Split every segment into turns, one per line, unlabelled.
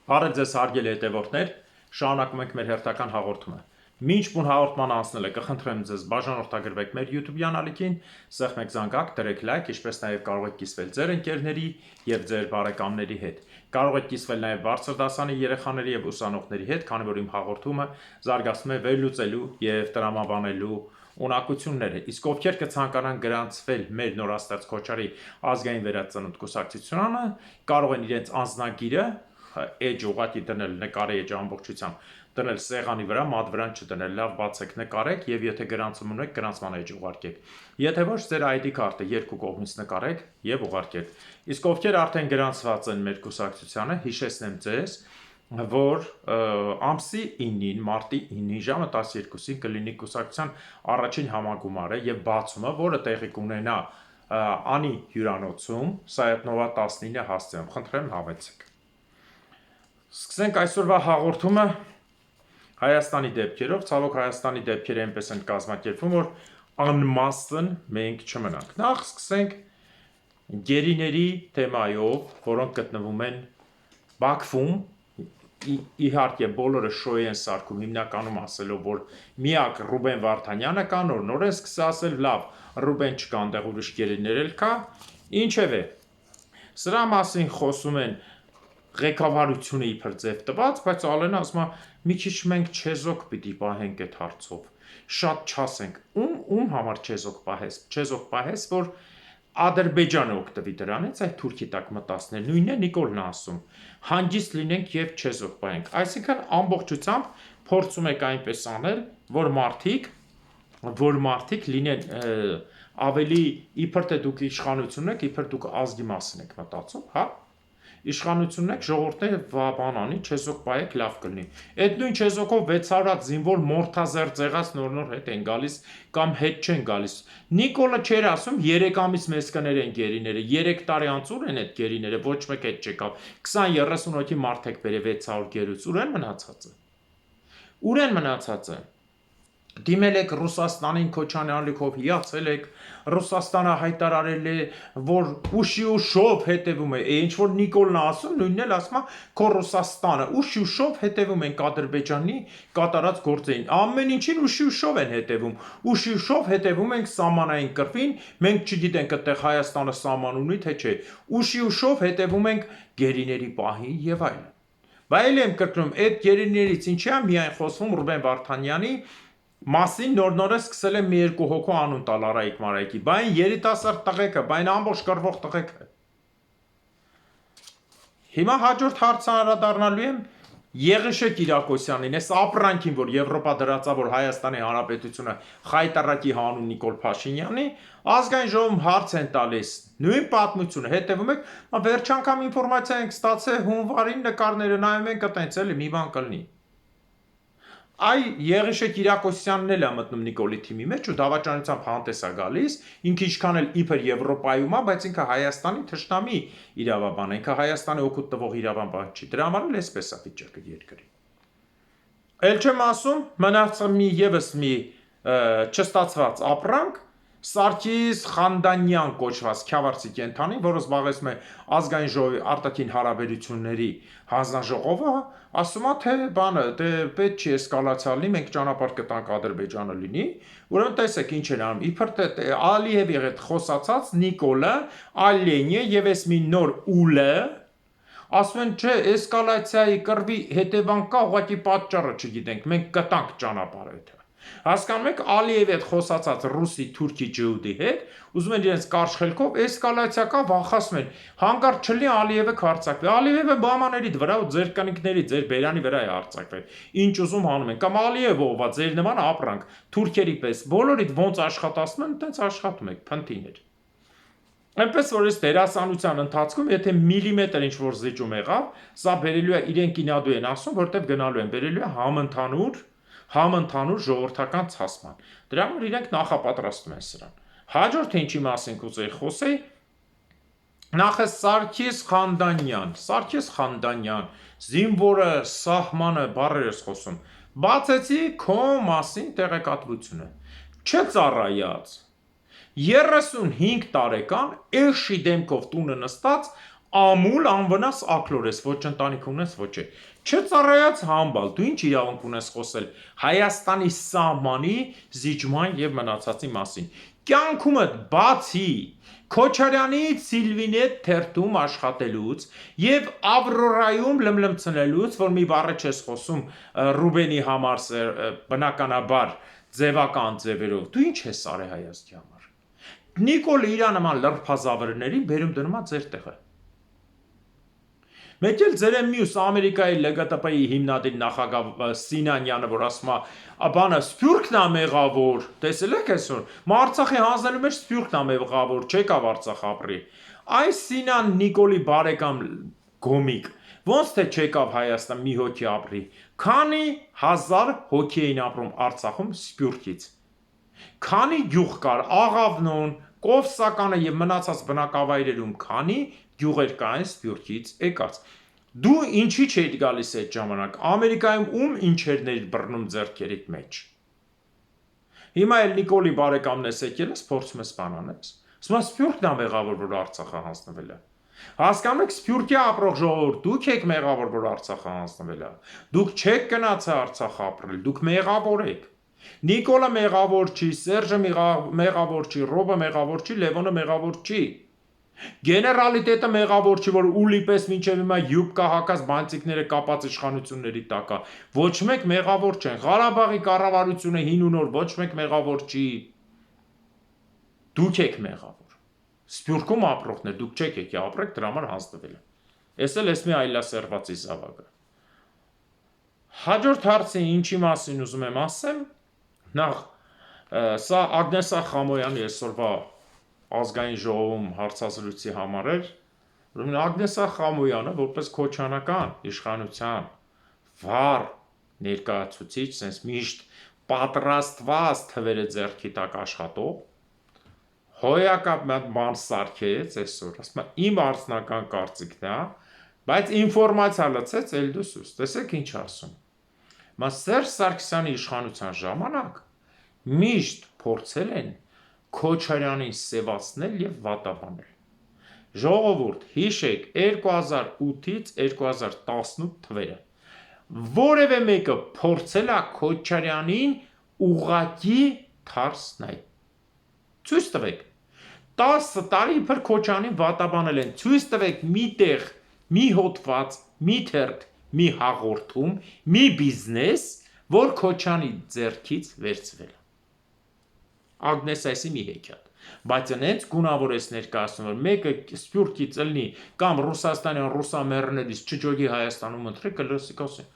Բարև ձեզ հարգելի հետևորդներ, շարունակում ենք մեր հերթական հաղորդումը։ Մինչ բուն հաղորդման անցնելը կխնդրեմ ձեզ բաժանորդագրվեք մեր YouTube ալիքին, սեղմեք զանգակ, դրեք լայք, ինչպես նաև կարող եք կիսվել ձեր ընկերների եւ ձեր բարեկամների հետ։ Կարող եք կիսվել նաև բարձր դասանի երեխաների եւ ուսանողների հետ, քանի որ իմ հաղորդումը զարգացնում է վերլուծելու եւ տրամաբանելու ունակությունները։ Իսկ ովքեր կցանկանան գրանցվել մեր նորաստեղծ Քոչարի ազգային վերածնունդ կուսակցությանը, կարող են իրենց անձնագիրը էջ ուղղակի դնել նկարի էջ ամբողջությամբ դնել սեղանի վրա, մատ վրան չդնել, լավ բացեք նկարեք եւ եթե գրանցում ունեք գրանցման էջ ուղարկեք։ Եթե ոչ ձեր ID քարտը երկու կողմից նկարեք եւ ուղարկեք։ Իսկ ովքեր արդեն գրանցված են մեր կուսակցությանը, հիշեցնեմ ձեզ, որ ամսի 9-ին, մարտի 9-ին ժամը 12-ին կլինի կուսակցության առաջին համագումարը եւ բացումը, որը տեղի կունենա Անի հյուրանոցում, Սայաթնովա 19 հասցեում։ Խնդրեմ հավեցեք։ Սկսենք այսօրվա հաղորդումը Հայաստանի դեպքերով, ցավոք Հայաստանի դեպքերը այնպես են կազմակերպվում, որ անմասն մենք չմնանք։ Նախ սկսենք գերիների թեմայով, որոնք գտնվում են Բաքվում, իհարկե բոլորը շոյ են սարքում հիմնականում ասելով, որ միակ Ռուբեն Վարդանյանը կա, նոր են սկսել ասել, լավ, Ռուբեն չկա, այնտեղ ուրիշ գերիներ էլ կա, ինչևէ, սրա մասին խոսում են ղեկավարությունը իբր ձև տված, բայց Ալենը ասում է, մի քիչ մենք չեզոք պիտի պահենք այդ հարցով, շատ չասենք, ում համար չեզոք պահես, որ Ադրբեջանը օգտվի դրանից, այդ Թուրքի տակ մտածնել, նույնն է Նիկոլն ասում, հանգիստ լինենք եւ չեզոք պահենք, այսինքն ամբողջությամբ փորձում եք այնպես անել, որ մարդիկ լինեն ավելի իբր թե դուք իշխանություն եք, իբր դուք ազգի մասին եք մտածում, հա? Իշխանությունն եք, ժողովուրդները բանանի, չեզոք պահեք, լավ կլինի։ Այդ նույն չեզոքով 600 զինվոր մորթազեր ձեղած նոր հետ են գալիս կամ հետ չեն գալիս։ Նիկոլը չէր ասում 3 ամիս մեզ կներեն գերիները, 3 տարի անց ուր են այդ գերիները, ոչ մեկ հետ չեկավ։ 20-30 հոգի մարդ եք բերել 600 գերուց, ուր են մնացածը։ Ուր են մնացածը։ Դիմել եք Ռուսաստանին Քոչարյանիքով հիացել եք, Ռուսաստանը հայտարարել է, որ ուշի ուշով հետևում է, ինչ որ Նիկոլն ասում, նույնն էլ ասում է, քո Ռուսաստանը ուշի ուշով հետևում են Ադրբեջանի կատարած գործերին, ամեն ինչին ուշի ուշով են հետևում, ուշի ուշով հետևում ենք սահմանային կռվին, մենք չգիտենք այդտեղ Հայաստանը սահման ունի թե չէ, ուշի ուշով հետևում ենք գերիների պահին եւ այլն։ Բայց եմ կրկնում, այդ գերիներից ինչի է միայն խոսվում Ռուբեն Վարդանյանի մասին նոր-նորը սկսել եմ մի երկու հոգու անուն տալ Արայիկ Մարայիկի, բայն երիտասարդ տղեկը, բայն ամբողջ կռվող տղեկը։ Հիմա հաջորդ հարցը անդրադառնալու եմ Եղիշե Կիրակոսյանին, այս ապրանքին, որ Եվրոպա դրածավոր Հայաստանի Հանրապետությունը խայտարակի հանուն Նիկոլ Փաշինյանի, ազգային ժողովում հարց են տալիս, նույն պատմությունը, հետևում եք, վերջ անգամ ինֆորմացիա ենք ստացել հունվարին նկարները նայում ենք այտենց էլի մի բան կլինի։ Այ Եղիշե Կիրակոսյանն էլ է մտնում Նիկոլի թիմի մեջ ու դավաճանությամբ հանդես է գալիս, ինքը ինչքան էլ իբր Եվրոպայում է, բայց ինքը Հայաստանի թշնամի իրավաբան է, ինքը Հայաստանի օգուտ տվող իրավաբան չի, դրա համար էլ էսպես է վիճակը երկրի։ Էլ չեմ ասում, մնացած եւս մի չստացված ապրանք Սարգիս Խանդանյան կոչված Քյավառցի կենթանի, որը զբաղեցնում է ազգային ժողովի արտաքին հարաբերությունների հանձնաժողովը, ասում է թե բանը, դե պետք չի էսկալացիա լինի, մենք ճանապարհ կտանք Ադրբեջանը լինի, ուրեմն տեսեք ինչ են անում, իբր թե Ալիևի հետ խոսացած Նիկոլը, Ալենյը եւ էս մի նոր ուլը ասում են չէ, էսկալացիայի կռվի հետևանք կա, ուղղակի պատճառը չգիտենք, մենք կտանք ճանապարհը դա։ Հասկանում եք, Ալիևի հետ խոսացած ռուսի, թուրքի ջհուդի հետ, ուզում են իրենց կարճ խելքով էսկալացիա կա, վախացում են, հանկարծ չլինի Ալիևը քարծակվի։ Ալիևը բամաների վրա ու ձեր կնիկների, ձեր բերանի վրա է հարձակվել։ Ինչ ուզում հանում են, կամ Ալիևը ով է, ձեր նման ապրանք, թուրքերի պես, բոլորիդ ոնց աշխատացնում են, այդպես աշխատում եք, փնտիներ։ Այնպես որ այս դերասանության ընթացքում, եթե միլիմետր ինչ որ զիջում եղավ, սա բերելու է իրեն կինադու են ասում, որտեղ գնալու են, բերելու է համընդհանուր ժողովրդական ցասման։ Դրա համար իրենք նախապատրաստում են սրան։ Հաջորդը ինչի մասին կուզեի խոսեի, նախ է Սարգիս Խանդանյան, զինվորը, սահմանը, բառեր ես խոսում, բացեցի քո մասին տեղեկատվությունը, չծառայած, 35 տարեկան էշի դեմքով տունը նստած ամուլ անվնաս ակլոր ես, ոչ ընտանիք ունես, ոչ է։ Չծառայած համբալ, դու ինչ իրավունք ունես խոսել Հայաստանի սահմանի զիջման եւ մնացածի մասին։ Կյանքումդ բացի Քոչարյանի Սիլվինետ թերթում աշխատելուց եւ Ավրորայում լմլմցնելուց, որ մի բառը չես խոսում Ռուբենի համար բնականաբար ձևական ձևերով, դու ինչ ես արել Հայաստանի համար։ Նիկոլ իր նման լրփազավրներին բերում դնում է ձեր տեղը։ Մեկ էլ ձեր մյուս Ամերիկայի ԼԳՏԲ-ի հիմնադիր նախագահ Սինանյանը, որ ասում է, բանը Սփյուռքն է մեղավոր, տեսել եք այսօր, Արցախի հանձնելու մեջ Սփյուռքն է մեղավոր, չեկավ Արցախ ապրի։ Այս Սինան Նիկոլի բարեկամ գոմիկ, ոնց թե չեկավ Հայաստան մի հոգի ապրի, քանի 1000 հոգի էին ապրում Արցախում Սփյուռքից։ Քանի գյուղ կար, Աղավնոն, Կովսականը եւ մնացած բնակավայրերում քանի գյուղեր կային Սփյուռքից եկած։ Դու ինչի չէիր գալիս այդ ժամանակ, Ամերիկայում ում ինչերներ բռնում ձեռքերիդ մեջ։ Հիմա էլ Նիկոլի բարեկամն ես եկել ես, փորձում ես բանանես։ Ասում ես Սփյուռքն է մեղավոր, որ Արցախը հանձնվել է։ Հասկանում եք, Սփյուռքի ապրող ժողովուրդ, դուք եք մեղավոր, որ Արցախը հանձնվել է։ Դուք չեք գնացել Արցախ ապրել, դուք մեղավոր եք։ Նիկոլը մեղավոր չի, Սերժը մեղավոր չի, Ռոբը մեղավոր չի, Լևոնը մեղավոր չի։ Գեներալիտետը մեղավոր չի, որ ուլի պես մինչև հիմա յուբկա հակած բանտիկները կապած իշխանությունների տակ է։ Ոչ մեկ մեղավոր չեն։ Ղարաբաղի կառավարությունը հին ու նոր ոչ մեկ մեղավոր չի։ Դուք եք մեղավոր։ Սփյուռքում ապրողներ, դուք չեք եկի ապրեք, դրա համար հանձնվել է։ Էս էլ էս մի այլասերվածի զավակը։ Հաջորդ հարցը ինչի մասին ուզում եմ ասեմ, նախ սա Ագնեսա Խամոյանի այսօրվա ազգային ժողովում հարցազրույցի համար էր, ուրեմն Ագնեսա Խամոյանը որպես քոչանական իշխանության վառ ներկայացուցիչ, sense միշտ պատրաստված թվերը ձեռքի տակ աշխատող, հոյակապ բան սարքեց այսօր, ասում է իմ արդյունական կարծիքն է, բայց ինֆորմացիա լցեց Էլդոսուս, տեսեք ինչ ասում։ Մա Սերժ Սարգսյանի իշխանության ժամանակ միշտ փորձել են Քոչարյանին սևացնել եւ վատաբանել։ Ժողովուրդ, հիշեք 2008-ից 2018 թվերը։ Որևէ մեկը փորձել է Քոչարյանին ուղղակի թարսնել։ Ցույց տվեք։ 10 տարի իբր Քոչարյանին վատաբանել են։ Ցույց տվեք մի տեղ, մի հոդված, մի թերթ, մի հաղորդում, մի բիզնես, որ Քոչարյանի ձեռքից վերցվել է։ Ագնեսայսի մի հեքիաթ, բայց այնց գունավորես ներկայացնում, որ մեկը Սփյուռքից ելնի կամ Ռուսաստանյան ռուսամերներից չջոգի Հայաստանում ընտրի, կլսի ասի,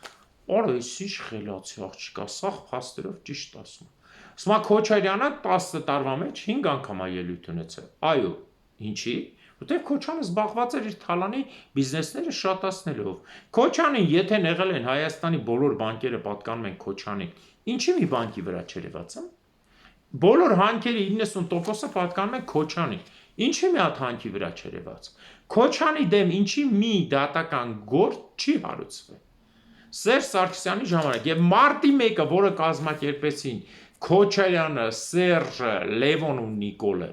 «Արա, էս ինչ խելացի աղջիկ է, սաղ փաստերով ճիշտ ասում»։ Ասում Քոչարյանը 10 տարվա մեջ 5 անգամ է ելույթ ունեցել։ Այո, ինչի՞։ Որտեղ Քոչյանը զբաղված էր իր թալանի բիզնեսները շատացնելով։ Քոչյանին, եթե եղել են Հայաստանի բոլոր բանկերը պատկանում են Քոչյանին, ինչի մի բանկի վրա չերևաց, բոլոր հանքերի 90%-ը պատկանում են Քոչյանին, ինչի մի հատ հանքի վրա չերևաց։ Քոչյանի դեմ ինչի մի դատական գործ չի հարուցվել։ Սերժ Սարգսյանի ժամանակ եւ մարտի 1-ը, որը կազմակերպեցին Քոչարյանը, Սերժը, Լևոնն ու Նիկոլը,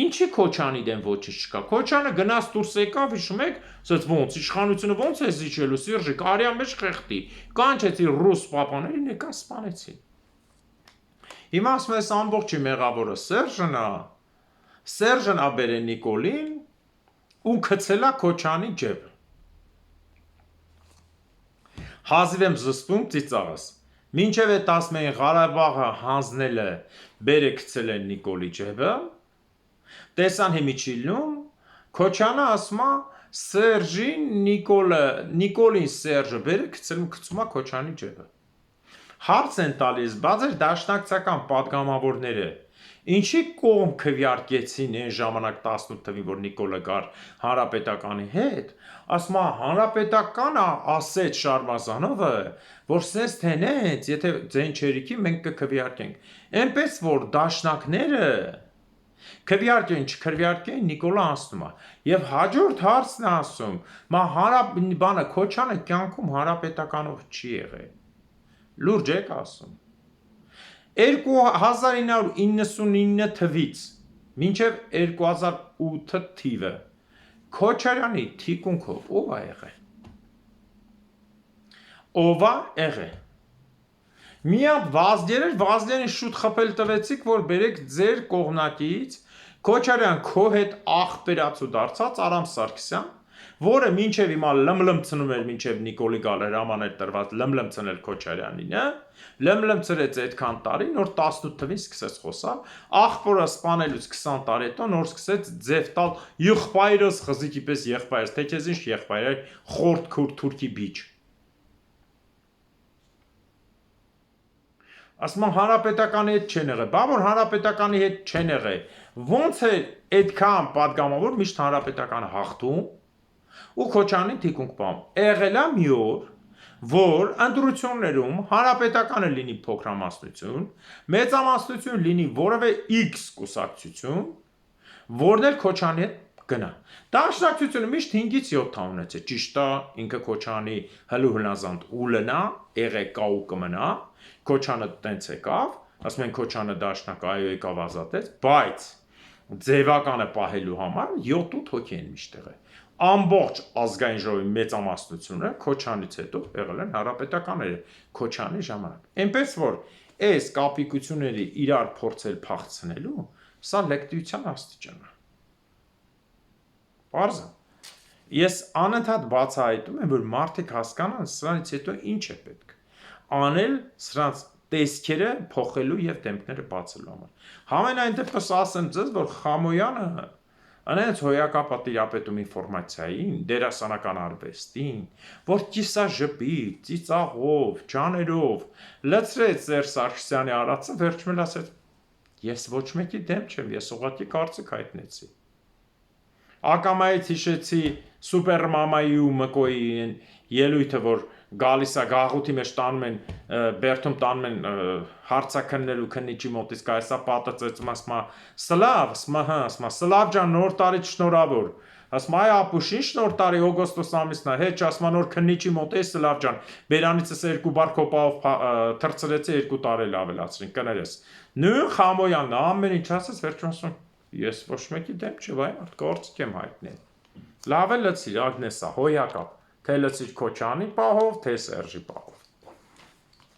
ինչի Քոչյանի դեմ ոչինչ չկա։ Քոչյանը գնաց դուրս եկավ, հիշում եք, ասաց ոնց իշխանությունը ոնց է զիջելու, Սերժը կարիա մեջ խեղդի, կանչեցի ռուս պապաներին, եկան սպանեցին։ Հիմա ասում ես ամբողջի մեղավորը Սերժն ա բերել Նիկոլին ու գցելա Քոչյանի ջեբը։ Հազիվ եմ զսպում ծիծաղս։ Մինչև այդ ասում էին Ղարաբաղը հանձնելը բերը գցել են Նիկոլի ջեբը, տեսան հիմիչիլնում, Քոչյանը ասում է Սերժին Նիկոլին Սերժը բերը գցում է Քոչյանի ջեբը։ Հարց են տալիս, բաց էր դաշնակցական պատգամավորները, ինչի կողմ քվեարկեցին այն ժամանակ 18 թվին, որ Նիկոլը գար Հանրապետականի հետ, ասում է Հանրապետականը ասեց Շարմազանովը, որ սենց թենեց, եթե ձեն չերիքի մենք կքվեարկենք, այնպես որ դաշնակները քվեարկեն, չքվեարկեն, Նիկոլը ասում է, եւ հաջորդ հարցն է ասում, բանը Քոչյանը կյանքում Հանրապետականով չի եղել, լուրջ եք ասում, 1999 թվից մինչև 2008 թիվը Քոչարյանի թիկունքով ով է եղել։ Ով է եղել։ Մի հատ Վազգերին շուտ խփել տվեցիք, որ բերեք ձեր կողմնակից Քոչարյան քո հետ աղբերացու դարձած Արամ Սարգսյան, որը մինչև հիմա լմլմցնում էր, մինչև Նիկոլի գալը հրաման էր տրված լմլմցնել Քոչարյանին, լմլմցրեց այդքան տարի, նոր 18 թվին սկսեց խոսալ, աղբորը սպանելուց 20 տարի հետո նոր սկսեց ձև տալ եղբայրս խզիկի պես եղբայրս, թե քեզ ինչ եղբայր էր, խորտ քուր թուրքի բիջ։ Ասում եմ հանրապետականի հետ չեն եղել, բա որ հանրապետականի հետ չեն եղել, ոնց է այդքան պատգամավոր միշտ հանրապետականը հաղթում ու Քոչարյանին թիկունք բամ։ Եղել է մի օր, որ ընտրություններում հանրապետականը լինի փոքրամասնություն, մեծամասնություն լինի որևէ X կուսակցություն, որն էլ Քոչարյանի հետ գնա։ Դաշնակցությունը միշտ 5-ից 7 թամ ունեցել, ճիշտ է, ինքը Քոչարյանի հլու հնազանդ ու լնա, կա ու կմնա, Քոչարյանը տենց եկավ, ասում են Քոչարյանը դաշնակ այո եկավ ազատեց, բայց ձևականը պահելու համար 7-8 հոգի են միշտ եղել։ Ամբողջ ազգային ժողովի մեծամասնությունը Քոչարյանից հետո եղել են հանրապետականները Քոչարյանի ժամանակ։ Էնպես որ այս կապիկությունների իրար փորձել փախցնելու, սա լեկտիության աստիճան է։ Պարզ է։ Ես անընդհատ բացահայտում եմ, որ մարդիկ հասկանան սրանից հետո ինչ է պետք անել սրանց տեսքերը փոխելու եւ դեմքները բացելու համար։ Համենայն դեպս ասեմ ձեզ, որ Խամոյանը անենց հոյակապա տիրապետում ինֆորմացիային, դերասանական արվեստին, որ կիսաժպիտ, ծիծաղով, ջաներով լցրեց Սերժ Սարգսյանի արածը, վերջում էլ ասեց. ես ոչ մեկի դեմ չեմ, ես ուղղակի կարծիք հայտնեցի։ Ակամայից հիշեցի Սուպերմամայի ու Մկոյի ելույթը, որ գալիս է գաղութի մեջ տանում են, բերդում տանում են հարցաքննելու քննիչի մոտից գայսա պատը ծեծում, ասում է Սլավ ջան, նոր տարի շնորհավոր, ասում այ ապուշ, ինչ նոր տարի օգոստոս ամիսն է, հետ ասում նոր քննիչի մոտ է Սլավ ջան, բերանիցս 2 բար քոպավ թրծրեցի 2 տարի ավելացրին, կներես։ Նույն Խամոյանն ամեն ինչ ասես, վերջում ասում ես ոչ մեկի դեմ չեմ, այ գործիք եմ հայտնել։ Լավ է լցիր, Ագնեսա, հոյակապ, թե լցիր Քոչարյանի պահով, թե Սերժի պահով։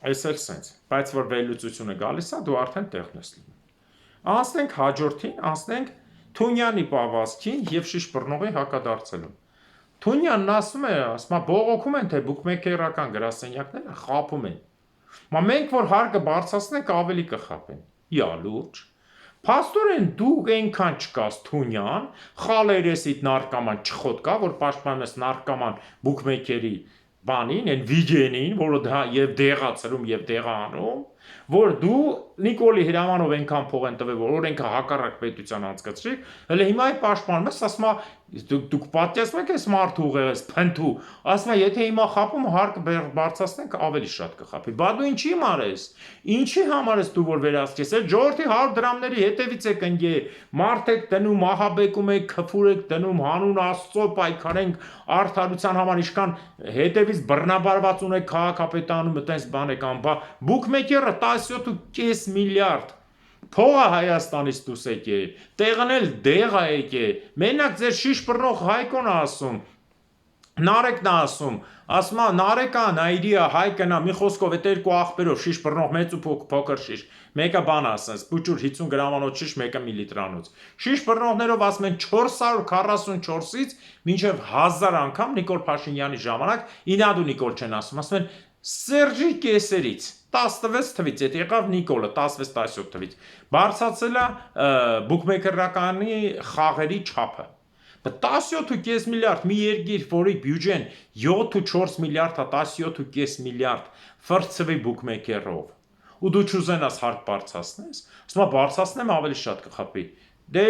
Այս էլ սենց, բայց որ վերլուծությունը գալիս է, դու արդեն տեղն ես լինում։ Անցնենք հաջորդին, անցնենք Թունյանի պահվածքին եւ շիշ-բռնողի հակադարձելուն։ Թունյանն ասում է, բողոքում են, թե բուկմեկերական գրասենյակները խաբում են։ Մենք որ հարկը բարձրացնենք, ավելի կխաբեն։ Իա լուրջ։ Փաստորեն դու այնքան չկաս Թունյան, խալերեսիդ նարկաման չխոտ կա, որ պաշտպանում ես նարկաման բուկմեկերի բանին, այն վիգենին, որը դա եւ դեղացրում եւ դեղանում, որ դու Նիկոլի հրամանով այնքան փող են տվել, որ օրենքը հակառակ պետության անցկացրի, հələ հիմա այդ պաշտպանում ես, ասում է դուք պատկերացնում եք այս մարդու ուղեղից փնթու, ասում է եթե հիմա խապում հարկը բարձրացնենք ավելի շատ կխապի։ Բա դու ինչի համար ես։ Ինչի համար ես դու որ վերահսկես։ Այդ ժողովրդի 100 դրամների հետևից եք ընկե, մարդ եք դնում, ահաբեկում եք, քֆուր եք դնում, հանուն Աստծո պայքարենք արդարության համար, իշքան հետևից բռնաբարված ունեք քաղաքապետարանում, այտենց բան եք անում, բա բուկմեկերը 17.5 միլիարդ փողը Հայաստանից դուս եկե, տեղն էլ դեղ է եկե, մենակ ձեր շիշ-բռնող Հայկոն է ասում, Նարեկն է ասում է Նարեկա, Նայիրիա, Հայկն է, մի խոսքով այդ երկու աղբերով շիշ-բռնող մեծ ու փոքր շիշ, մեկը բան ասենց, պուճուր 50 գրամանոց շիշ, մեկը միլիտրանոց, շիշ-բռնողներով ասում են 444-ից մինչև 1000 անգամ Նիկոլ Փաշինյանի ժամանակ, ինադու Նիկոլ չեն ասում են Սերժի կեսերից 16 թվից, այդ եղավ Նիկոլը 16-17 թվից, բարձրացել է բուկմեկերականի խաղերի չափը։ 17.5 միլիարդ մի երկիր, որի բյուջեն 7-4 միլիարդ է, 17.5 միլիարդ ֆրցվի բուկմեկերով։ Ու դու չուզենաս հարկ բարձրացնես, ասում եմ բարձրացնեմ ավելի շատ կխփի։ Դե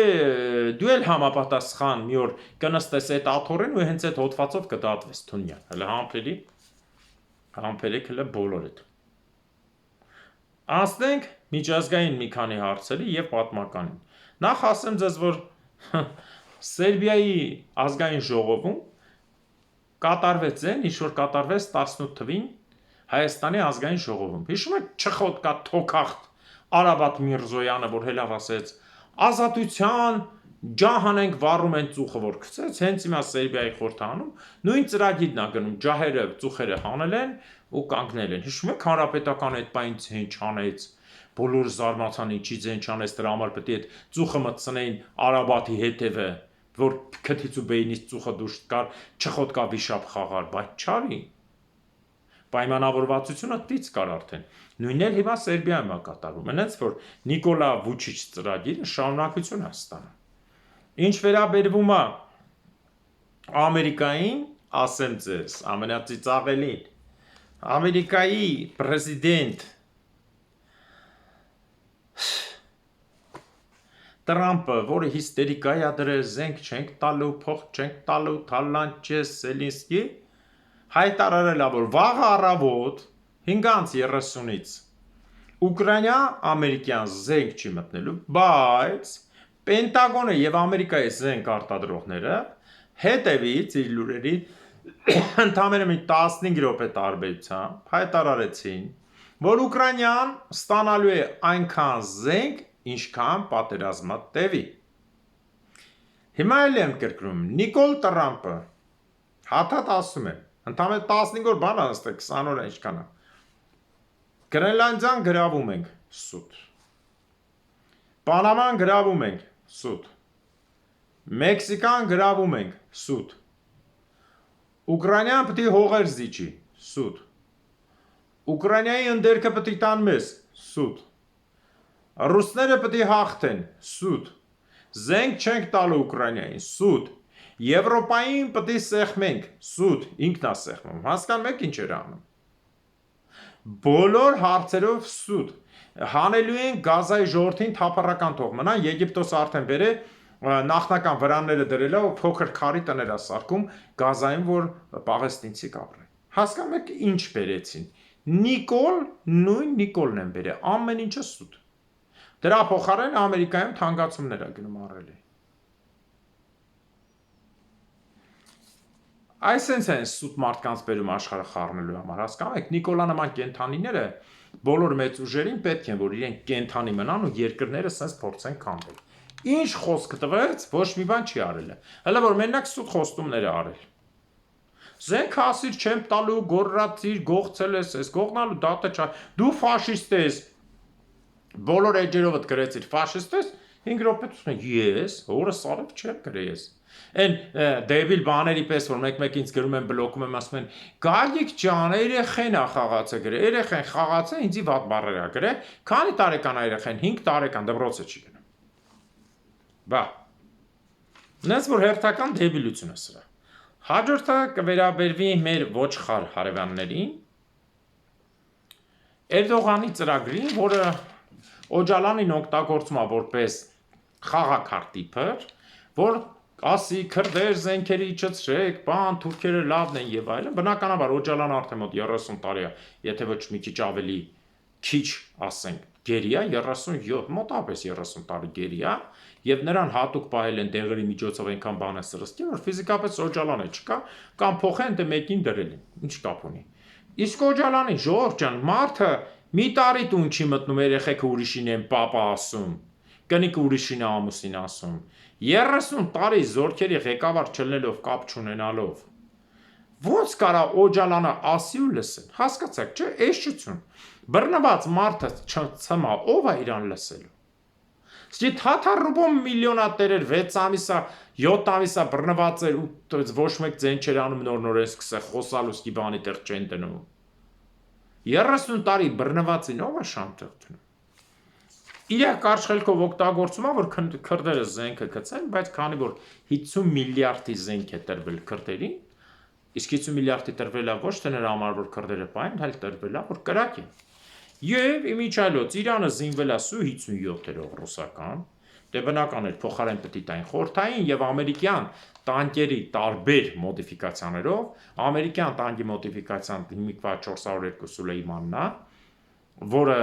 դու էլ համապատասխան մի օր կնստես այդ աթոռին ու հենց այդ հոդվածով կդատվես Թունյան։ Հələ համբերեք հələ բոլորդ։ Անցնենք միջազգային մի քանի հարցերի եւ պատմականին։ Նախ ասեմ ձեզ, որ Սերբիայի ազգային ժողովում կատարվեց ինչ որ կատարվեց 18 թվին Հայաստանի ազգային ժողովում։ Հիշում եք չխոտկա թոքախտ Արաբատ Միրզոյանը, որ հելավ ասեց ազատության ջահ անենք վառում են ծուխը որ գցեց, հենց հիմա Սերբիայի խորհրդանում նույն ծրագիրն է գնում, ջահերը, ծուխերը հանել են ու կանգնել են։ Հիշում եք հանրապետական այդ բան ինչ չանեց, բոլորը զարմացան ինչի ձեն չանեց, դրա համար պետք է այդ ծուխը մտցնեին Արաբաթի հետևը, որ քթից ու բեյնից ծուխը դուրս կար, չխոտկա վիշապ խաղար, բայց չարի։ Պայմանավորվածությունը դից կար արդեն։ Նույնն էլ հիմա Սերբիայում է կատարվում։ Այնց որ Նիկոլա Վուչիչ ծրագիրը շարունակություն է ստանում։ Ինչ վերաբերվում է Ամերիկային, ասեմ ձեզ, ամենածիծաղելին, Ամերիկայի պրեզիդենտ Տրամպը, որը հիստերիկայի դրել զենք չենք տալու, փող չենք տալու, Թալանչե, Սելինսկի, հայտարարել է, որ վաղ առավոտ 5:30-ից Ուկրաինա ամերիկյան զենք չի մտնելու, բայց Պենտագոնը եւ Ամերիկայի զենք արտադրողները հետևից իր լուրերի ընդամենը մի 15 րոպե տարբերությամբ հայտարարեցին, որ Ուկրաինան ստանալու է այնքան զենք, ինչքան պատերազմը տևի։ Հիմա էլ եմ կրկնում, Նիկոլ Տրամպը հաթաթ ասում է, ընդամենը 15 օր բան անստե 20 օր ինչքան է։ Գրենլանդիան գրավում ենք, սուտ։ Պանաման գրավում ենք, սուտ։ Մեքսիկան գրավում ենք, սուտ։ Ուկրաինան պետք է հողեր զիջի, սուտ։ Ուկրաինայի ընդերքը պետք է տան մեզ, սուտ։ Ռուսները պետք է հաղթեն, սուտ։ Զենք չենք տալու Ուկրաինային, սուտ։ Եվրոպային պետք է սեղմենք, սուտ, ինքն է սեղմում։ Հասկանում եք ինչ էր անում։ Բոլոր հարցերով սուտ։ Հանելու են Գազայի ժողովրդին թափառական թող մնա, Եգիպտոսը արդեն բերե նախնական վրանները դրել է ու փոքր քարի տներ է սարքում Գազային, որ պաղեստինցի կապրեն։ Հասկանում եք ինչ բերեցին։ Նիկոլ, նույն Նիկոլն են բերել, ամեն ինչը սուտ։ Դրա փոխարեն Ամերիկայում թանկացումներ է գնում առելի։ Այսինքն են սուտ մարդկանց բերում աշխարհը խառնելու համար, հասկանում եք, Նիկոլա նման կենթանիները բոլոր մեծ ուժերին պետք է որ իրենք կենթանի մնան ու երկրները sense փորձեն քանդել։ Ինչ խոսք տվեց, ոչ մի բան չի արել։ Հələ որ մենակ սուտ խոստումներ է արել։ Զենք հասիր չեմ տալու, գոռացիր, գողցել ես գողնալու դատը չա։ Դու ֆաշիստ ես։ Բոլոր էջերովդ գրեցիր ֆաշիստ ես, 5 րոպե ցույց ես, հորս արև չեմ գրես։ Այն դեբիլ բաների պես որ մեկ-մեկ ինձ գրում են բլոկում եմ ասում են Գագիկ ջան, երեխեն է խաղացը գրել, երեխեն խաղացը ինձի վատ բառեր է գրել, քանի տարեկան է երեխեն, 5 տարեկան դպրոցը չի գնում։ Բա։ Նենց որ հերթական դեբիլություն է սրա։ Հաջորդը կվերաբերվի մեր ոչխար հարևաններին։ Էրդողանի ծրագրին, որը Օջալանին օգտագործում է որպես խաղաքարտիփր, որ ասի քրդեր զենքերի իջեցրեք, բան թուրքերը լավն են եւ այլն, բնականաբար Օջալանը արդեն մոտ 30 տարի է, եթե ոչ մի քիչ ավելի քիչ ասենք, գերի է 37, մոտավորապես 30 տարի գերի է, եւ նրան հատուկ պահել են դեղերի միջոցով այնքան բան է սրսկի, որ ֆիզիկապես Օջալանը չկա, կամ փոխեն դե մեկին դրել են, ինչ կապ ունի։ Իսկ Օջալանի ժողով ջան, մարդը մի տարի տուն չի մտնում, երեխեքը ուրիշին են պապա ասում, կնիկը ուրիշին է ամուսին ասում, 30 տարի զորքերի ղեկավար չլնելով կապ չունենալով, ոնց կարա Օջալանը ասի ու լսեն, հասկացաք չէ, էշչություն, բռնված մարդը չցմա, ով է իրան լսելու, Սի թաթարուբոմ միլիոնատեր էր, 6 ամիսա, 7 ամիսա բռնված էր ու ոչ մեկ ձեն չեր անում նոր են սկսել խոսալ ու սկի բանի տեղ չեն դնում, 30 տարի բռնվածին ով է շան տեղ դնում, Իրա կարճ խելքով օգտագործում է, որ քրդերը զենքը գցեն, բայց քանի որ 50 միլիարդի զենք է տրվել քրդերին, իսկ 50 միլիարդի տրվել է ոչ թե նրա համար, որ քրդերը պային, այլ տրվել է, որ կրակեն։ Եվ իմիջիայլոց Իրանը զինվել է Սու-57-երով ռուսական, դե բնական էր փոխարեն պետք է տային խորհրդային եւ ամերիկյան տանկերի տարբեր մոդիֆիկացիաներով, ամերիկյան տանկի մոդիֆիկացիան հիմիկված 402 Սուլեյմանն է, որը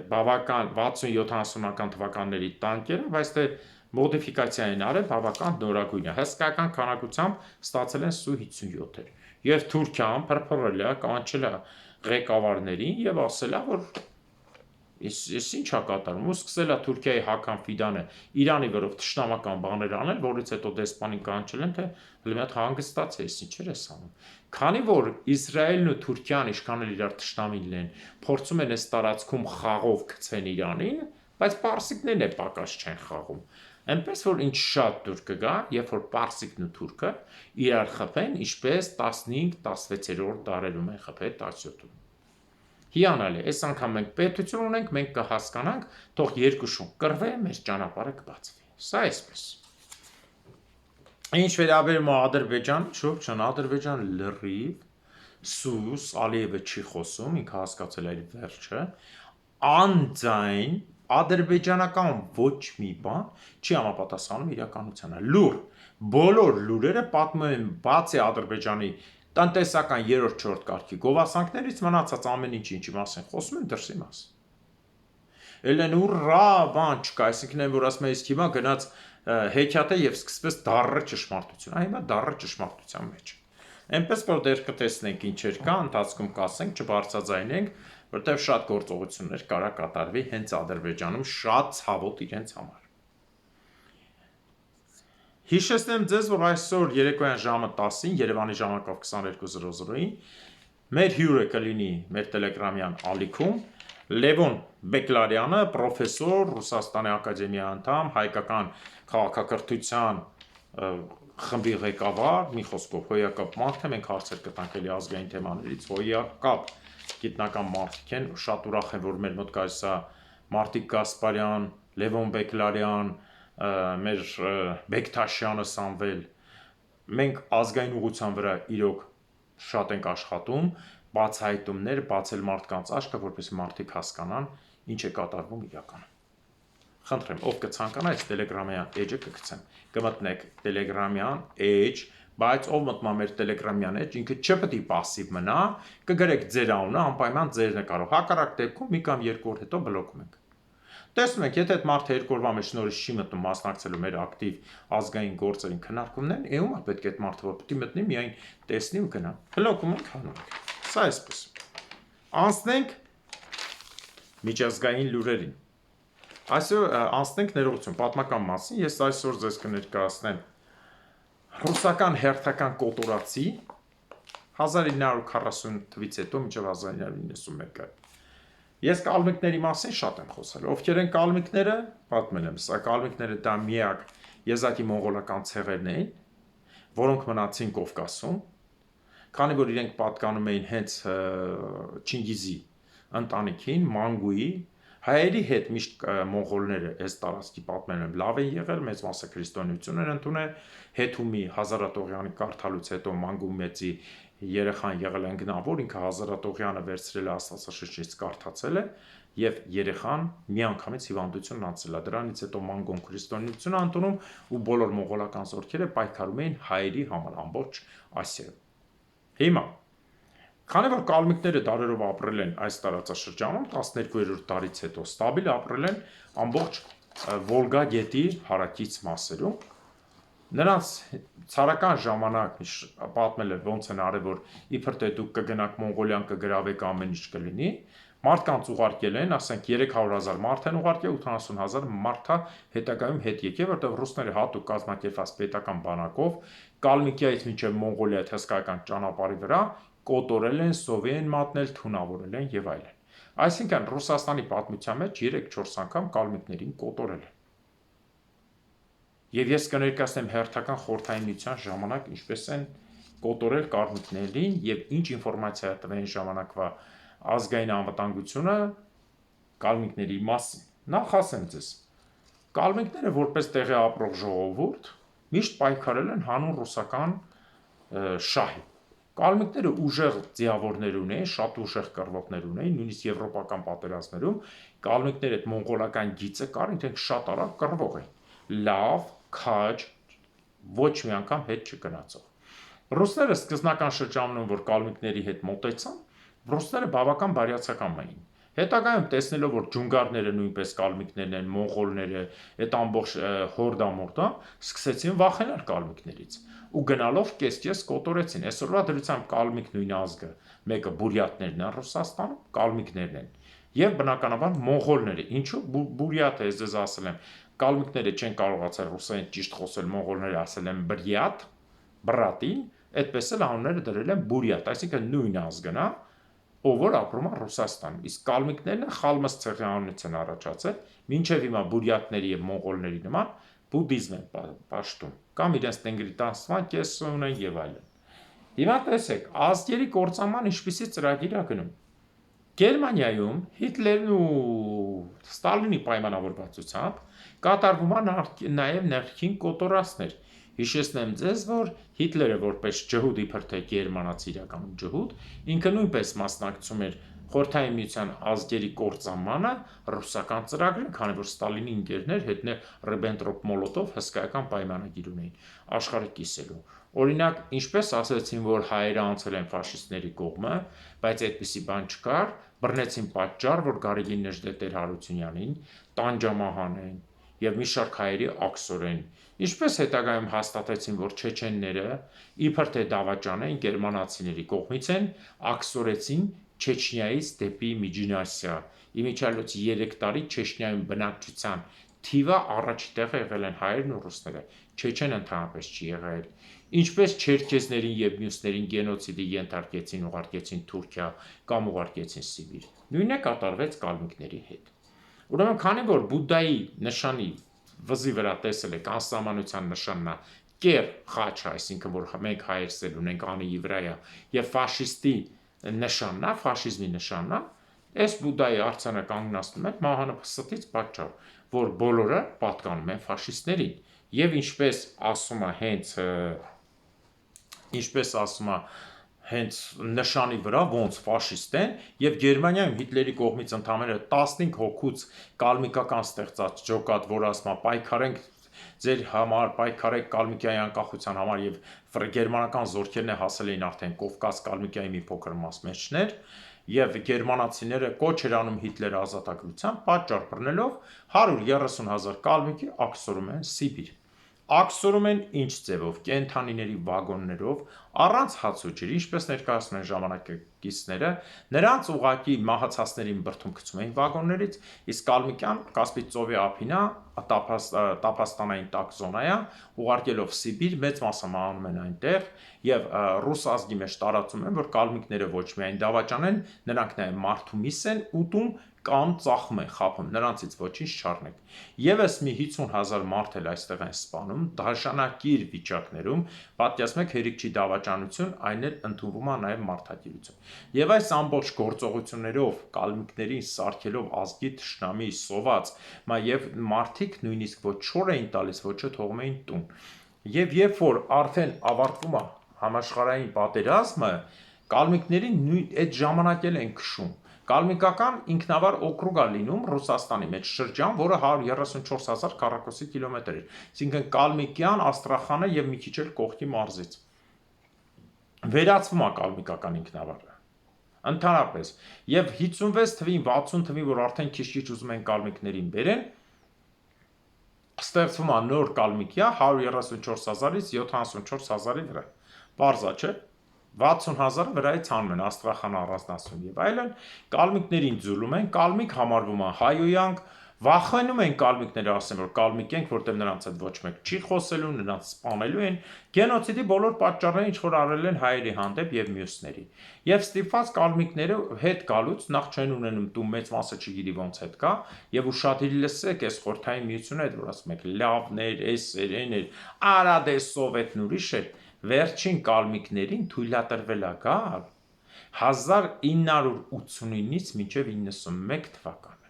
բավական 60-70-ական թվականների տանկերը, բայց դե մոդիֆիկացիա են արել բավական նորագույն է, հսկայական քանակությամբ ստացել են Սու-57-եր։ Եվ Թուրքիան փրփրել է, կանչել է ղեկավարներին եւ ասել է, որ Ես ի՞նչ է կատարում, ու սկսել է Թուրքիայի Հական Ֆիդանը Իրանի վրով թշնամական բաներ անել, որից հետո դեսպանին կանչել են, թե հələ մի հատ հանգստացի, ես ինչեր ես անում։ Քանի որ Իսրայելն ու Թուրքիան ինչքան էլ իրար թշնամին լինեն, փորձում են այս տարածքում խաղով գցեն Իրանին, բայց պարսիկներն է պակաս չեն խաղում։ Այնպես որ ինչ շատ դուր կգա, երբ որ պարսիկն ու թուրքը իրար խփեն, ինչպես 15-16-րդ դարերում են խփել 17-ում։ Հիանալի, այս անգամ մենք պետություն ունենք, մենք կհասկանանք, թող երկու շունչ կռվե, մեր ճանապարհը կբացվի։ Սա այսպես։ Ինչ վերաբերում է Ադրբեջան, շուտ չն Ադրբեջան լրիվ սուս Ալիևը չի խոսում, ինքը հասկացել է իր վերջը, անձայն ադրբեջանական ոչ մի բան չի համապատասխանում իրականությանը։ Լուր, բոլոր լուրերը պատմում են բացի Ադրբեջանի տնտեսական 3-4 կարգի գովասանքներից մնացած ամեն ինչի մասին խոսում են դրսի մասին։ Էլեն ուռա բան չկա, այսինքն որ ասում են իսկ հիմա գնաց հեքիաթը եւ սկսվեց դառը ճշմարտություն։ Այ հիմա դառը ճշմարտության մեջ։ Այնպես որ դեռ կտեսնենք ինչեր կա, ընթացքում կասենք, չբարձրաձայնենք, որտեղ շատ գործողություններ կարա կատարվի հենց Ադրբեջանում շատ ցավոտ իրենց համար։ Հիշեցնեմ ձեզ, որ այսօր երեկոյան ժամը 10-ին Երևանի ժամանակով 22:00-ին մեր հյուրը կլինի մեր տելեգրամյան ալիքում Լևոն Բեկլարյանը, պրոֆեսոր, Ռուսաստանի ակադեմիայի անդամ, հայկական քաղաքակրթության խմբի ղեկավար, մի խոսքով հոյակապ մարդ է, մենք հարցեր կտանք էլի ազգային թեմաներից, հոյակապ գիտնական մարդիկ են, շատ ուրախ եմ, որ մեր մոտ գալիս է Մարտիկ Գասպարյան, Լևոն Բեկլարյան, մեր Բեկթաշյանը Սամվել, մենք ազգային ուղղության վրա իրոք շատ ենք աշխատում, բացահայտումներ, բացել մարդկանց աչքը, որպեսզի մարդիկ հասկանան, ինչ է կատարվում իրականում։ Խնդրեմ, ով կցանկանա այս տելեգրամյան էջը կգցեմ, կմտնեք տելեգրամյան էջ, բայց ով մտնում է մեր տելեգրամյան էջ, ինքը չպետք է պասիվ մնա, կգրեք ձեր անունը, անպայման ձերն է կարող, հակառակ դեպքում մի կամ երկու օր հետո բլոկում ենք։ Տեսնում եք, եթե այդ մարդը երկու օրվա մեջ նորից չի մտնում մասնակցելու մեր ակտիվ ազգային գործերին քննարկումներին, ում է պետք է այդ մարդը որ պետք է մտնի միայն տեսնի ու գնա։ Բլոկում ենք հանում ենք։ Սա այսպես։ Անցնենք միջազգային լուրերին։ Այսօր անցնենք ներողություն պատմական մասին, ես այսօր ձեզ կներկայացնեմ ռուսական հերթական կոտորածի 1940 թվից հետո մինչև 1991-ը։ Ես կալմիկների մասին շատ եմ խոսել։ Ովքեր են կալմիկները, պատմել եմ, սա կալմիկները դա միակ եզակի մոնղոլական ցեղերն էին, որոնք մնացին Կովկասում, քանի որ իրենք պատկանում էին հենց Չինգիզի ընտանիքին, Մանգուի, հայերի հետ միշտ մոնղոլները այս տարածքի պատմել են լավ են եղել, մեծ մասը քրիստոնեություն են ընդունել, Հետումի Հազարատողյանի կարդալուց հետո Մանգու մեծի երեխան եղել անգնավոր, ինքը Հազարատողյանը վերցրել է Աստվածաշնչից կարդացել է եւ երեխան միանգամից հիվանդություն անցել է։ Դրանից հետո Մանգոն քրիստոնեություն ընդունում ու բոլոր մոնղոլական զորքերը պայքարում էին հայերի համար ամբողջ Ասիայում։ Հիմա քանի որ կալմիկները դարերով ապրել են այս տարածաշրջանում 12-րդ դարից հետո ստաբիլ ապրել են ամբողջ Վոլգա գետի հարակից մասերում, նրանց ցարական ժամանակ պատմել է ոնց են արել, որ իբր թե դուք կգնաք Մոնղոլիան կգրավեք ամեն ինչ կլինի, մարդկանց ուղարկել են, ասենք 300,000 մարդ են ուղարկել, 80,000 մարդա հետագայում հետ եկել, որտեղ ռուսները հատուկ կազմակերպված պետական բանակով Կալմիկիայից մինչև Մոնղոլիա հսկայական ճանապարհի վրա կոտորել են, սովի են մատնել, թունավորել են եւ այլն։ Այսինքն Ռուսաստանի պատմության մեջ 3-4 անգամ կալմիկներին կոտորել են։ Եվ ես կներկայացնեմ հերթական խորհրդային միության ժամանակ ինչպես են կոտորել կալմիկներին եւ ինչ ինֆորմացիա է տվել ժամանակվա ազգային անվտանգությունը կալմիկների մասին։ Նախ ասեմ ձեզ, կալմիկները որպես տեղի ապրող ժողովուրդ միշտ պայքարել են հանուն ռուսական շահի։ Կալմիկները ուժեղ ձիավորներ ունեին, շատ ուժեղ կռվողներ ունեին, նույնիսկ եվրոպական պատերազմներում կալմիկները այդ մոնղոլական գիծը կար, իրենք շատ արագ կռվող էին։ Լավ, քաջ, ոչ մի անգամ հետ չգնացող։ Ռուսները սկզբնական շրջանում, որ կալմիկների հետ մոտեցան, ռուսները բավական բարյացակամ էին։ Հետագայում տեսնելով, որ ջունգարները նույնպես կալմիկներն են, մոնղոլները, այդ ամբողջ հորդամորտը, սկսեցին վախենալ կալմիկներից ու գնալով կես-կես կոտորեցին։ Այսօրվա դրությամբ կալմիկ նույն ազգը, մեկը բուրյատներն են Ռուսաստանում, կալմիկներն են։ եւ բնականաբար մոնղոլները, ինչու բուրյատը ես ձեզ ասել եմ, կալմիկները չեն կարողացել ռուսերեն ճիշտ խոսել, մոնղոլները ասել են բրյատ, բրատին, այդպես էլ անունները դրել են բուրյատ, այսինքն նույն ազգն է, ով որ ապրում է Ռուսաստանում, իսկ կալմիկներն խալմաս ցեղի անունից են առաջացել, մինչև հիմա բուրյատների եւ մոնղոլների նման բուդդիզմ են պաշտում, կամ իրենց տենգրիտանստվան կեսը ունեն եւ այլն։ Հիմա տեսեք, ազգերի կործանման ինչպիսի ծրագիր է գնում։ Գերմանիայում Հիտլերն ու Ստալինի պայմանավորվածությամբ կատարվում է նաև ներքին կոտորածներ։ Հիշեցնեմ ձեզ, որ Հիտլերը որպես ջհուդ իբր թե գերմանացի իրականում ջհուդ, ինքը նույնպես մասնակցում էր Խորհրդային Միության ազգերի կործանմանը ռուսական ծրագրին, քանի որ Ստալինի ընկերներ հետներ Ռիբենտրոպ-Մոլոտով հսկայական պայմանագիր ունեին աշխարհը կիսելու։ Օրինակ, ինչպես ասացին, որ հայերը անցել են ֆաշիստների կողմը, բայց այդպիսի բան չկար, բռնեցին պատճառ, որ Գարեգին Նեժդետեր Հարությունյանին տանջամահանեն եւ մի շարք հայերի աքսորեն։ Ինչպես հետագայում հաստատեցին, որ չեչենները իբր թե դավաճանեն գերմանացիների կողմից են, աքսորեցին Չեչնիայից դեպի Միջին Ասիա։ Իմիջիայլոց 3 տարի Չեչնիայում բնակչության թիվը առաջի տեղը եղել են հայերն ու ռուսները։ Չեչեն ընդհանրապես չի եղել։ Ինչպես չերքեզներին եւ մյուսներին գենոցիդի ենթարկեցին, ուղարկեցին Թուրքիա կամ ուղարկեցին Սիբիր։ Նույնը կատարվեց կալմիկների հետ։ Ուրեմն, քանի որ Բուդդայի նշանի վզի վրա տեսել եք անսահմանության նշանն է կեր խաչը, այսինքն որ մենք հայերս էլ ունենք անի եվրայա եւ ֆաշիստի նշանն է, ֆաշիզմի նշանն է, այս Բուդդայի արձանը կանգնացնում են մահանապստից պատճառ, որ բոլորը պատկանում են ֆաշիստներին եւ հենց նշանի վրա ոնց ֆաշիստ են եւ Գերմանիայում Հիտլերի կողմից ընդամենը 15 հոգուց կալմիկական ստեղծած ջոկատ, որ ասում է պայքարենք ձեր համար, պայքարեք կալմիկիայի անկախության համար եւ գերմանական զորքերն է հասել էին արդեն Կովկաս կալմիկիայի մի փոքր մաս մեջներ եւ գերմանացիները կոչ էր անում Հիտլերը ազատագրության պատճառ բռնելով 130,000 կալմիկի աքսորում են Սիբիր։ Աքսորում են ինչ ձևով, կենթանիների վագոններով, առանց հաց ու ջրի, ինչպես ներկայացնում են ժամանակակիցները, նրանց ուղղակի մահացածներին բրդում գցում էին վագոններից, իսկ կալմիկյան Կասպից ծովի ափին է, տափաստանային տաք զոնա է, ուղարկելով Սիբիր, մեծ մասը մահանում են այնտեղ եւ ռուս ազգի մեջ տարածում են, որ կալմիկները ոչ միայն դավաճան են, նրանք նաեւ մարդու միս են ուտում կամ ծախում են, խաբում, նրանցից ոչինչ չառնեք։ Եվս մի 50,000 մարդ էլ այստեղ են սպանում, դաշանակիր վիճակներում, պատկերացնում եք հերիք չի դավաճանություն, այն էլ ընդունվում է նաև մարդագիտություն։ Եվ այս ամբողջ գործողություններով, կալմիկներին սարքելով ազգի թշնամի սոված, եւ մարդիկ նույնիսկ ոչ չոր էին տալիս, ոչը թողում էին տուն։ Եվ երբ որ արդեն ավարտվում է համաշխարհային պատերազմը, կալմիկներին այդ ժամանակ էլ են քշում։ Կալմիկական ինքնավար օկրուգ է լինում Ռուսաստանի մեջ շրջան, որը 134,000 քառակուսի կիլոմետր էր։ Այսինքն Կալմիկյան, Աստրախանը եւ մի քիչ էլ կողքի մարզից։ Վերացվում է կալմիկական ինքնավարը։ Ընդհանրապես, եւ 56 թվին, 60 թվին, որ արդեն քիչ-քիչ ուզում են կալմիկներին բերեն, ստեղծվում է նոր կալմիկիա 134,000-ից 74,000-ի վրա։ Պարզա չէ։ 60,000 վրայից հանում են Աստրախան առանձնացում եւ այլն, կալմիկներին ձուլում են, կալմիկ համարվում է հայոյանք, վախենում են կալմիկները ասեն, որ կալմիկ ենք, որտեղ նրանց հետ ոչ մեկ չի խոսելու, նրանց սպանելու են, գենոցիդի բոլոր պատճառները, ինչ որ արել են հայերի հանդեպ եւ մյուսների։ Եվ ստիպված կալմիկները հետ գալուց նախ չեն ունենում տուն, մեծ մասը չգիտի ոնց հետ գա, եւ ուշադիր լսեք, այս Խորհրդային Միությունը այդ որ ասում եք լավներ, էսեր, էներ, արադե սովետն ուրիշ է, վերջին կալմիկներին թույլատրվել է գալ 1989-ից մինչև 91 թվականը։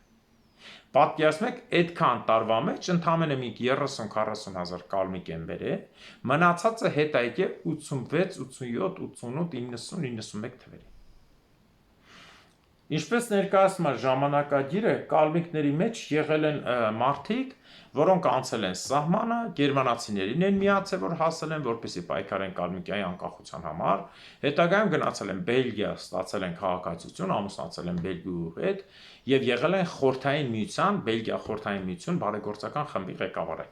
Պատկերացնում եք, այդքան տարվա մեջ ընդամենը մի 30-40,000 կալմիկ են բերել, մնացածը հետ այդ է 86, 87, 88, 90, 91 թվերի։ Ինչպես ներկայացնում է ժամանակագիրը, կալմիկների մեջ եղել են մարդիկ, որոնք անցել են սահմանը, գերմանացիներին են միացել, որ հասել են, որպեսզի պայքարեն կալմիկիայի անկախության համար, հետագայում գնացել են Բելգիա, ստացել են քաղաքացիություն, ամուսնացել են Բելգիու հետ եւ եղել են Խորհրդային Միության, Բելգիա Խորհրդային Միություն բարեգործական խմբի ղեկավարը։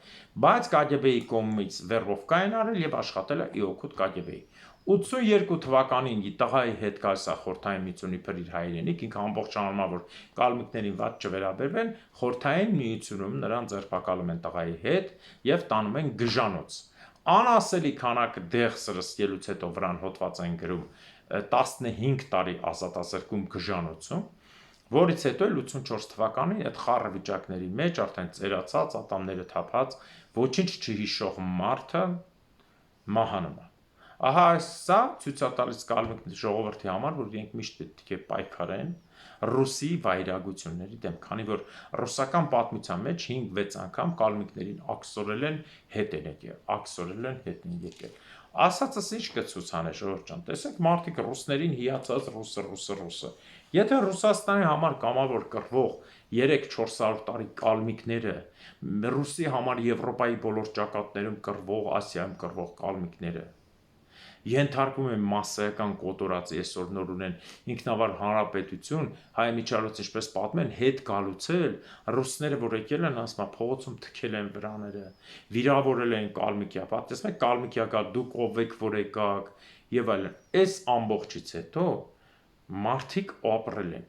Բայց KGB-ի կողմից վերովկա են արել եւ աշխատել է ի օգուտ KGB-ի։ 82 թվականին տղայի հետ գալիս է Խորհրդային Միությունի փրիր հայրենիք, ինքը ամբողջ անունավոր կալմիկներին ված չվերաբերվեն, Խորհրդային Միությունում նրան ձերբակալում են տղայի հետ եւ տանում են գժանոց։ Անասելի քանակը դեղ սրսկելուց հետո վրան հոտված են գրում 15 տարի ազատազրկում գժանոցում, որից հետո 84 թվականին այդ խառը վիճակների մեջ արդեն ծերացած, ատամները թափած, ոչինչ չհիշող մարդը մահանում է։ Ահա սա ցույց է տալիս կալմիկ ժողովրդի համար, որ իրենք միշտ պետք է պայքարեն ռուսի վայրագությունների դեմ, քանի որ ռուսական պատմության մեջ 5-6 անգամ կալմիկներին աքսորել են հետ են եկել։ Ասածս ինչ կցուցանե ժողովուրդ ջան, տեսեք մարդիկ ռուսներին հիացած ռուսը։ Եթե Ռուսաստանի համար կամավոր կռվող 3-400 տարի կալմիկները, ռուսի համար Եվրոպայի բոլոր ճակատներում կռվող, Ասիայում կռվող կալմիկները ենթարկվում են մասսայական կոտորածի, այսօր նոր ունեն ինքնավար հանրապետություն, հայ միջալոց ինչպես պատմեն, հետ գալուց էլ ռուսները, որ եկել են, ասում փողոցում թքել են վրաները, վիրավորել են կալմիկյա, պատմեցին եք կալմիկյա կա, դուք ով եք, որ եկաք եւ այլն։ Այս ամբողջից հետո մարդիկ ապրել են,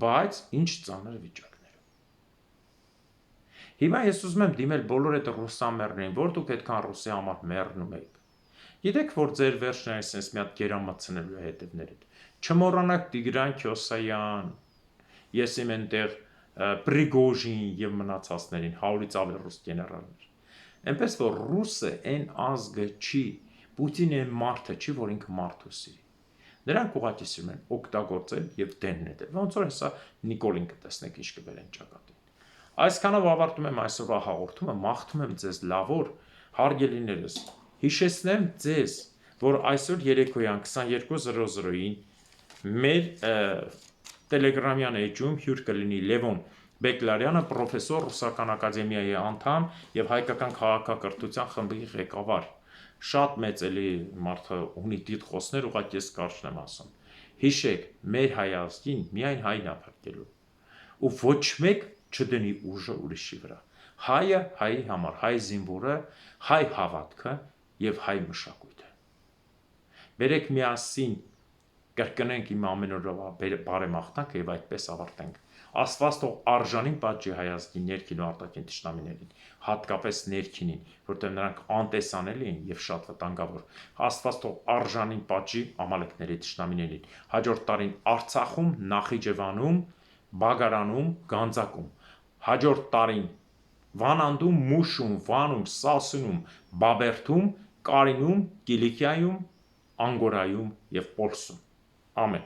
բայց ինչ ծանր վիճակներ։ Հիմա ես ուզում եմ դիմել բոլոր այդ ռուսամերներին, որ դուք այդքան ռուսի համար մեռնում եք։ Գիտեք, որ ձեր վերջն այսպես մի հատ գերամացնելու հետևներդ։ Չմոռանաք Տիգրան Քյոսայան, ես իմ այնտեղ Պրիգոժին եւ մնացածներին 100-ից ավելի ռուս գեներալներ։ Այնպես որ ռուսը այն ազգը չի, Պուտինը այն մարդը չի, որ ինքը մարդու սիրի։ Նրանք ուղղակի սիրում են օգտագործել եւ դեն նետել։ Ոնց որ հեսա Նիկոլին կտեսնեք ինչ կբերեն ճակատին։ Այսքանով ավարտում եմ այսօրվա հաղորդումը, մաղթում եմ ձեզ լավոր հարգելիներս։ Հիշեցնեմ ձեզ, որ այսօր երեկոյան 22:00-ին մեր Տելեգրամյան էջում հյուր կլինի Լևոն Բեկլարյանը, պրոֆեսոր, Ռուսական ակադեմիայի անդամ եւ հայկական քաղաքակրթության խմբի ղեկավար։ Շատ մեծ էլի մարդը ունի դիտխոսներ, ուղղակի ես կարճն եմ ասում։ Հիշեք, մեր հայ ազգին միայն հայն ապարգելու։ Ու ոչ մեկ չդնի ուժը ուրիշի վրա։ Հայը հայի համար, հայ զինվորը, հայ հավատքը եւ հայ մշակույթը։ Բերեք միասին կրկնենք իմ ամենօրյա բարեմաղթանքը եւ այդպես ավարտենք։ Աստված թող արժանին պատժի հայ ազգի ներքին ու արտաքին թշնամիներին, հատկապես ներքինին, որտեղ նրանք անտեսանելի են եւ շատ վտանգավոր։ Աստված թող արժանին պատժի ամալեկների թշնամիներին։ Հաջորդ տարին Արցախում, Նախիջևանում, Բագարանում, Գանձակում։ Հաջորդ տարին Վանանդում, Մուշում, Վանում, Սասունում, Բաբերդում, Կարինում, Կիլիկիայում, Անգորայում եւ Պոլսում։ Ամեն